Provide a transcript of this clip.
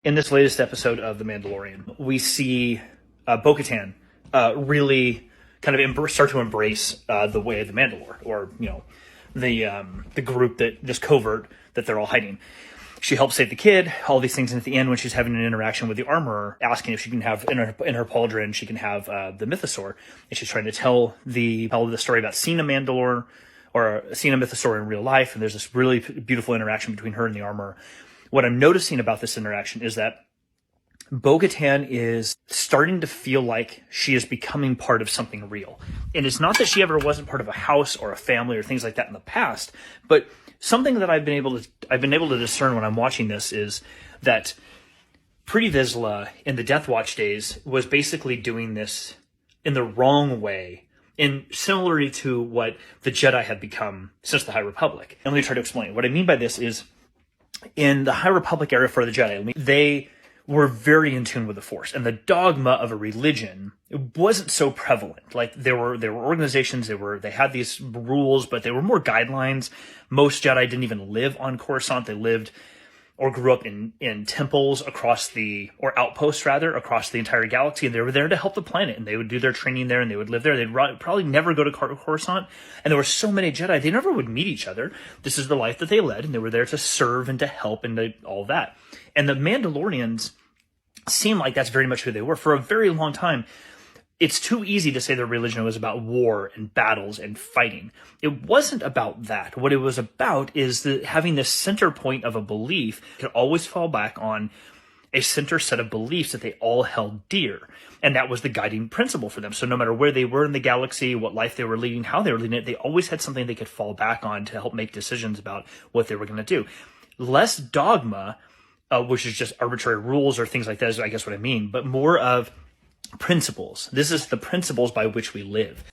In this latest episode of The Mandalorian, we see Bo-Katan really kind of start to embrace the way of the Mandalore, or the group that just covert that they're all hiding. She helps save the kid, all these things, and at the end, when she's having an interaction with the armorer, asking if she can have in her pauldron, she can have the mythosaur, and she's trying to tell the story about seeing a Mandalore or seeing a mythosaur in real life, and there's this really beautiful interaction between her and the armorer. What I'm noticing about this interaction is that Bo-Katan is starting to feel like she is becoming part of something real. And it's not that she ever wasn't part of a house or a family or things like that in the past, but something that I've been able to discern when I'm watching this is that Pretty Vizsla in the Death Watch days was basically doing this in the wrong way, and similarly to what the Jedi had become since the High Republic. And let me try to explain. What I mean by this is, in the High Republic era for the Jedi, they were very in tune with the Force, and the dogma of a religion wasn't so prevalent. Like there were organizations, they had these rules, but they were more guidelines. Most Jedi didn't even live on Coruscant. They lived or grew up in temples or outposts rather, across the entire galaxy, and they were there to help the planet, and they would do their training there, and they would live there. They'd probably never go to Coruscant, and there were so many Jedi, they never would meet each other. This is the life that they led, and they were there to serve and to help and to all that. And the Mandalorians seem like that's very much who they were. For a very long time, it's too easy to say their religion was about war and battles and fighting. It wasn't about that. What it was about is having this center point of a belief could always fall back on a center set of beliefs that they all held dear. And that was the guiding principle for them. So no matter where they were in the galaxy, what life they were leading, how they were leading it, they always had something they could fall back on to help make decisions about what they were going to do. Less dogma, which is just arbitrary rules or things like that is, I guess, what I mean, but more of principles. This is the principles by which we live.